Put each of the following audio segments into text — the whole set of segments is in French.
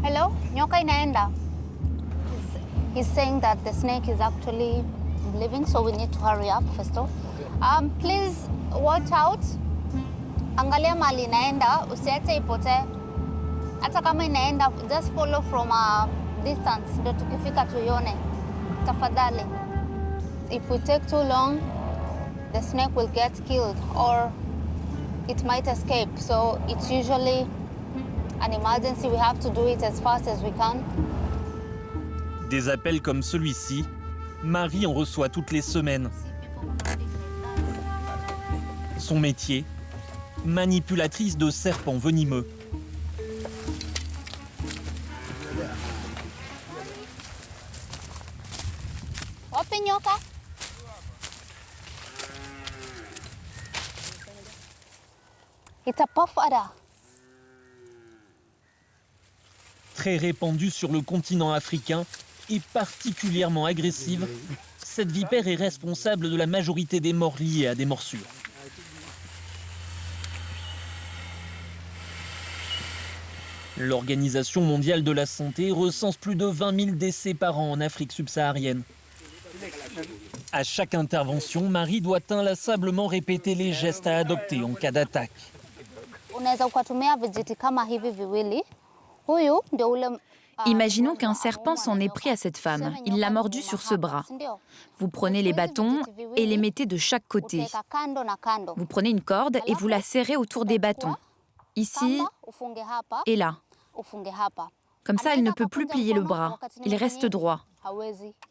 Hello, nyoka inaenda. He's saying that the snake is actually living, so we need to hurry up first off. Please watch out. Angalia mali inaenda, usiache ipotee. Hata kama inaenda, just follow from a distance, ndio tukifika tuione. Tafadhali. If we take too long, the snake will get killed or it might escape. So it's usually an emergency. We have to do it as fast as we can. Des appels comme celui-ci, Marie en reçoit toutes les semaines. Son métier, manipulatrice de serpents venimeux. Open nyoka. It's a puff adder. Très répandue sur le continent africain et particulièrement agressive, cette vipère est responsable de la majorité des morts liées à des morsures. L'Organisation mondiale de la santé recense plus de 20 000 décès par an en Afrique subsaharienne. À chaque intervention, Marie doit inlassablement répéter les gestes à adopter en cas d'attaque. Unaweza ukatumia vijiti kama hivi viwili. Huyu ndio ule Imaginons qu'un serpent s'en est pris à cette femme. Il l'a mordue sur ce bras. Vous prenez les bâtons et les mettez de chaque côté. Vous prenez une corde et vous la serrez autour des bâtons, ici et là. Comme ça, elle ne peut plus plier le bras. Il reste droit.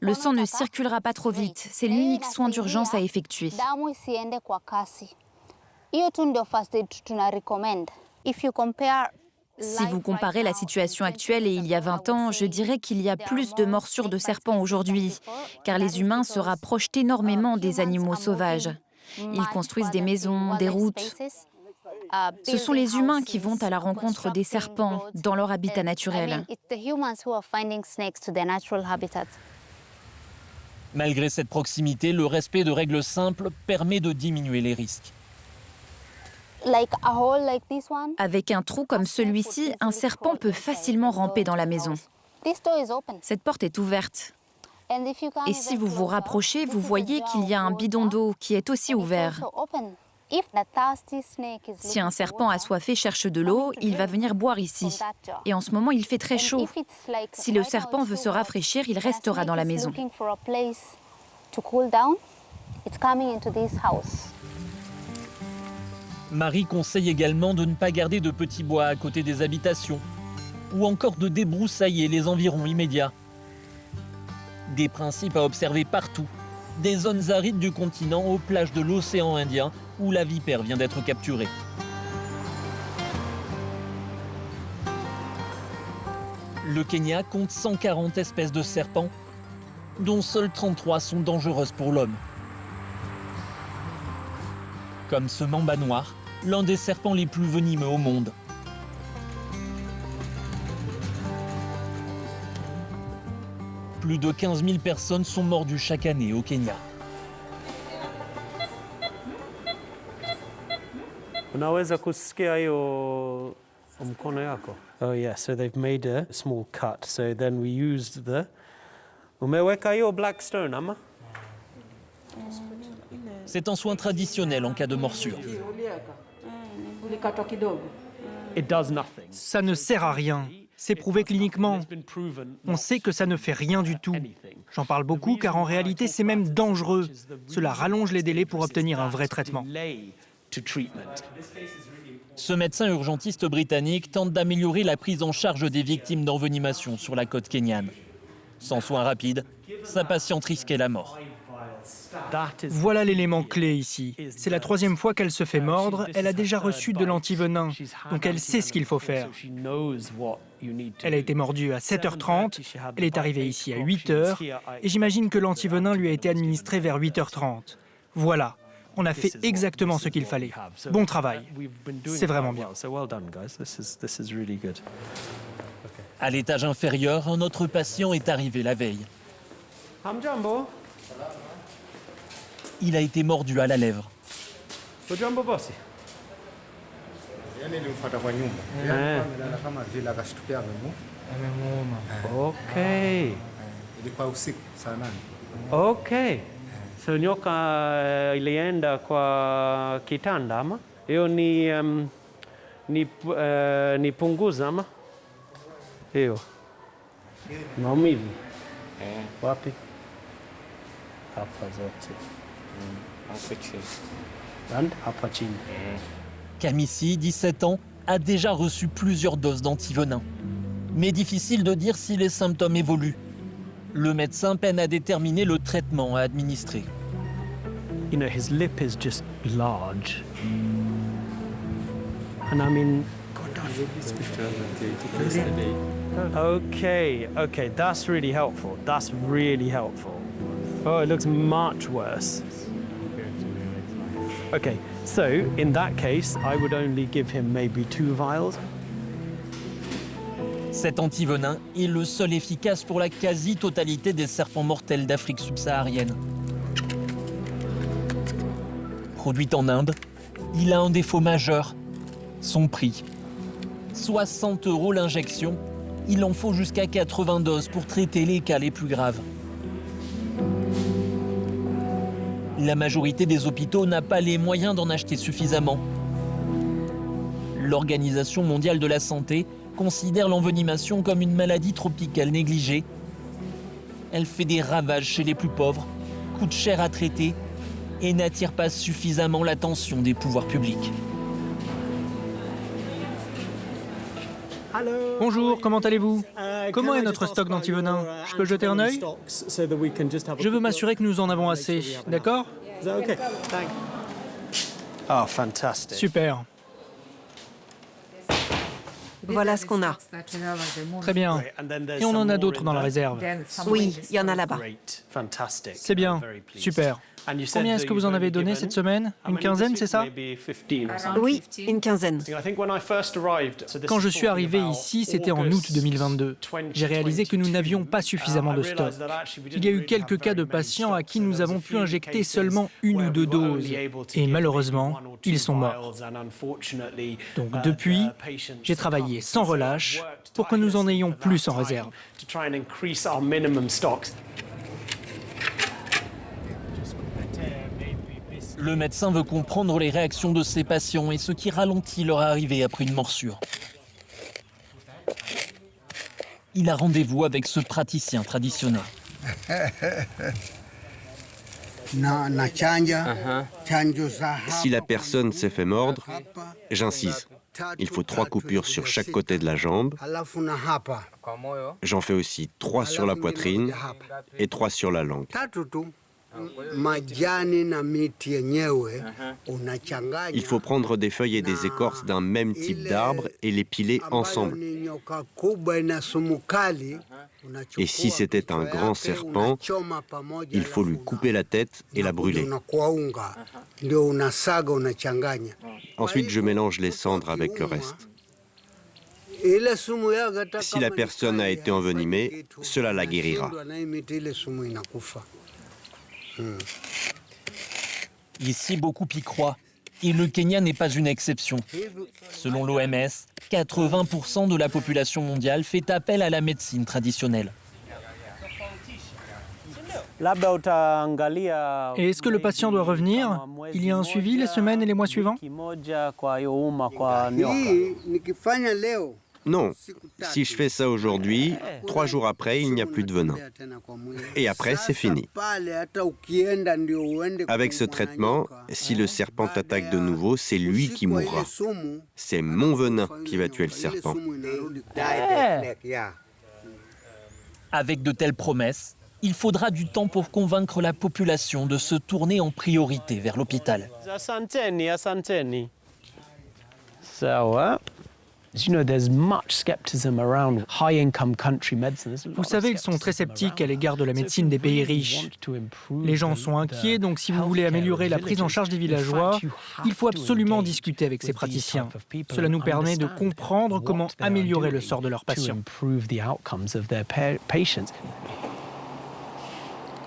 Le sang ne circulera pas trop vite. C'est l'unique soin d'urgence à effectuer. damu isiende kwa kasi. Hiyo tu ndio first aid tuna recommend. If you compare Si vous comparez la situation actuelle et il y a 20 ans, je dirais qu'il y a plus de morsures de serpents aujourd'hui, car les humains se rapprochent énormément des animaux sauvages. Ils construisent des maisons, des routes. Ce sont les humains qui vont à la rencontre des serpents dans leur habitat naturel. Malgré cette proximité, le respect de règles simples permet de diminuer les risques. Avec un trou comme celui-ci, un serpent peut facilement ramper dans la maison. Cette porte est ouverte. Et si vous vous rapprochez, vous voyez qu'il y a un bidon d'eau qui est aussi ouvert. Si un serpent assoiffé cherche de l'eau, il va venir boire ici. Et en ce moment, il fait très chaud. Si le serpent veut se rafraîchir, il restera dans la maison. Marie conseille également de ne pas garder de petits bois à côté des habitations ou encore de débroussailler les environs immédiats. Des principes à observer partout, des zones arides du continent aux plages de l'océan Indien où la vipère vient d'être capturée. Le Kenya compte 140 espèces de serpents, dont seules 33 sont dangereuses pour l'homme. Comme ce mamba noir, l'un des serpents les plus venimeux au monde. Plus de 15 000 personnes sont mordues chaque année au Kenya. Unaweza kusikia hiyo mkono yako? Oh yeah, so they've made a small cut. So then we used the... Umeweka hiyo black stone, ama? C'est un soin traditionnel en cas de morsure. It does nothing. Ça ne sert à rien. C'est prouvé cliniquement. On sait que ça ne fait rien du tout. J'en parle beaucoup car en réalité c'est même dangereux. Cela rallonge les délais pour obtenir un vrai traitement. Ce médecin urgentiste britannique tente d'améliorer la prise en charge des victimes d'envenimation sur la côte kenyane. Sans soins rapides, sa patiente risquait la mort. Voilà l'élément clé ici. C'est la 3e fois qu'elle se fait mordre. Elle a déjà reçu de l'antivenin, donc elle sait ce qu'il faut faire. Elle a été mordue à 7h30, elle est arrivée ici à 8h, et j'imagine que l'antivenin lui a été administré vers 8h30. Voilà, on a fait exactement ce qu'il fallait. Bon travail. C'est vraiment bien. À l'étage inférieur, un autre patient est arrivé la veille. Il a été mordu à la lèvre. Okay. Okay. So nyoka ilienda kwa kitanda ama? Hiyo ni punguza ama? Hiyo. Maumivu. Wapi? Hapa zote. And hapa chini. Kamissi, 17 ans, a déjà reçu plusieurs doses d'antivenin. Mais difficile de dire si les symptômes évoluent. Le médecin peine à déterminer le traitement à administrer. You know, his lip is just large. And I mean... Okay, that's really helpful. That's really helpful. Oh, it looks much worse. Okay, so in that case, I would only give him maybe 2 vials. Cet antivenin est le seul efficace pour la quasi-totalité des serpents mortels d'Afrique subsaharienne. Produit en Inde, il a un défaut majeur, son prix. 60 € l'injection, il en faut jusqu'à 80 doses pour traiter les cas les plus graves. La majorité des hôpitaux n'a pas les moyens d'en acheter suffisamment. L'Organisation mondiale de la santé considère l'envenimation comme une maladie tropicale négligée. Elle fait des ravages chez les plus pauvres, coûte cher à traiter et n'attire pas suffisamment l'attention des pouvoirs publics. Bonjour, comment allez-vous? Comment est notre stock d'antivenin? Je peux jeter un œil? Je veux m'assurer que nous en avons assez, d'accord? Oh, fantastic. Super. Voilà ce qu'on a. Très bien. Et on en a d'autres dans la réserve. Oui, il y en a là-bas. C'est bien. Super. Combien est-ce que vous en avez donné cette semaine? Une quinzaine, c'est ça? Oui, une quinzaine. Quand je suis arrivé ici, c'était en août 2022. J'ai réalisé que nous n'avions pas suffisamment de stock. Il y a eu quelques cas de patients à qui nous avons pu injecter seulement 1 ou 2 doses. Et malheureusement, ils sont morts. Donc depuis, j'ai travaillé sans relâche pour que nous en ayons plus en réserve. Le médecin veut comprendre les réactions de ses patients et ce qui ralentit leur arrivée après une morsure. Il a rendez-vous avec ce praticien traditionnel. Si la personne s'est fait mordre, j'incise. Il faut 3 coupures sur chaque côté de la jambe. J'en fais aussi 3 sur la poitrine et 3 sur la langue. Il faut prendre des feuilles et des écorces d'un même type d'arbre et les piler ensemble. Et si c'était un grand serpent, il faut lui couper la tête et la brûler. Ensuite, je mélange les cendres avec le reste. Si la personne a été envenimée, cela la guérira. Ici, beaucoup y croient. Et le Kenya n'est pas une exception. Selon l'OMS, 80% de la population mondiale fait appel à la médecine traditionnelle. Et est-ce que le patient doit revenir? Il y a un suivi les semaines et les mois suivants? Non, si je fais ça aujourd'hui, 3 jours après, il n'y a plus de venin. Et après, c'est fini. Avec ce traitement, si le serpent t'attaque de nouveau, c'est lui qui mourra. C'est mon venin qui va tuer le serpent. Avec de telles promesses, il faudra du temps pour convaincre la population de se tourner en priorité vers l'hôpital. Vous savez, ils sont très sceptiques à l'égard de la médecine des pays riches. Les gens sont inquiets, donc si vous voulez améliorer la prise en charge des villageois, il faut absolument discuter avec ces praticiens. Cela nous permet de comprendre comment améliorer le sort de leurs patients.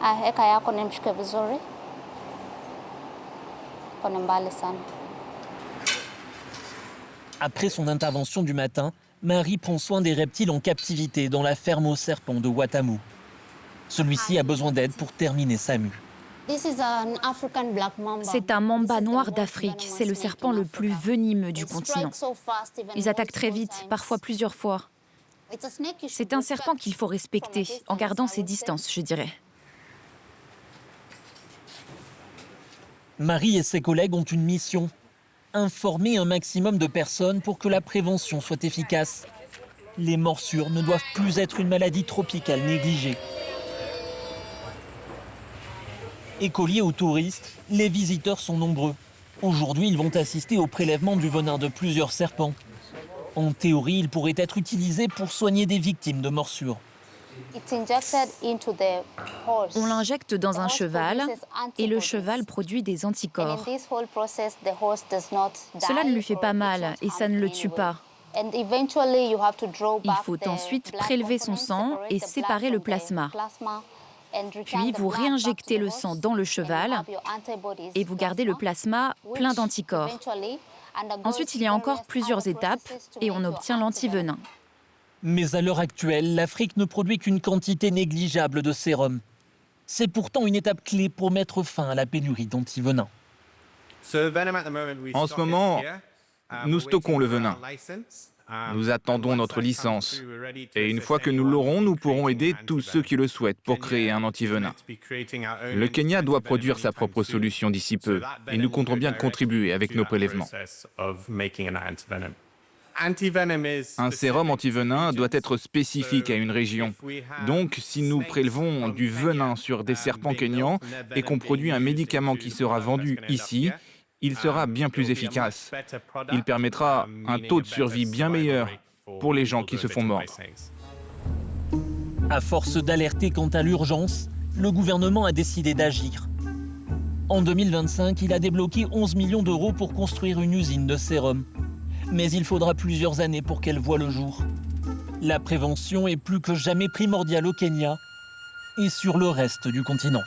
Eka yako nimshike vizuri. Kone mbali sana. Après son intervention du matin, Marie prend soin des reptiles en captivité dans la ferme aux serpents de Watamu. Celui-ci a besoin d'aide pour terminer sa mue. C'est un mamba noir d'Afrique. C'est le serpent le plus venimeux du continent. Ils attaquent très vite, parfois plusieurs fois. C'est un serpent qu'il faut respecter, en gardant ses distances, je dirais. Marie et ses collègues ont une mission. Informer un maximum de personnes pour que la prévention soit efficace. Les morsures ne doivent plus être une maladie tropicale négligée. Écoliers ou touristes, les visiteurs sont nombreux. Aujourd'hui, ils vont assister au prélèvement du venin de plusieurs serpents. En théorie, il pourrait être utilisé pour soigner des victimes de morsures. On l'injecte dans un cheval et le cheval produit des anticorps. Cela ne lui fait pas mal et ça ne le tue pas. Il faut ensuite prélever son sang et séparer le plasma. Puis vous réinjectez le sang dans le cheval et vous gardez le plasma plein d'anticorps. Ensuite, il y a encore plusieurs étapes et on obtient l'antivenin. Mais à l'heure actuelle, l'Afrique ne produit qu'une quantité négligeable de sérum. C'est pourtant une étape clé pour mettre fin à la pénurie d'antivenin. En ce moment, nous stockons le venin. Nous attendons notre licence. Et une fois que nous l'aurons, nous pourrons aider tous ceux qui le souhaitent pour créer un antivenin. Le Kenya doit produire sa propre solution d'ici peu. Et nous comptons bien contribuer avec nos prélèvements. Un sérum antivenin doit être spécifique à une région. Donc, si nous prélevons du venin sur des serpents kenyans et qu'on produit un médicament qui sera vendu ici, il sera bien plus efficace. Il permettra un taux de survie bien meilleur pour les gens qui se font mordre. À force d'alerter quant à l'urgence, le gouvernement a décidé d'agir. En 2025, il a débloqué 11 millions d'euros pour construire une usine de sérum. Mais il faudra plusieurs années pour qu'elle voie le jour. La prévention est plus que jamais primordiale au Kenya et sur le reste du continent.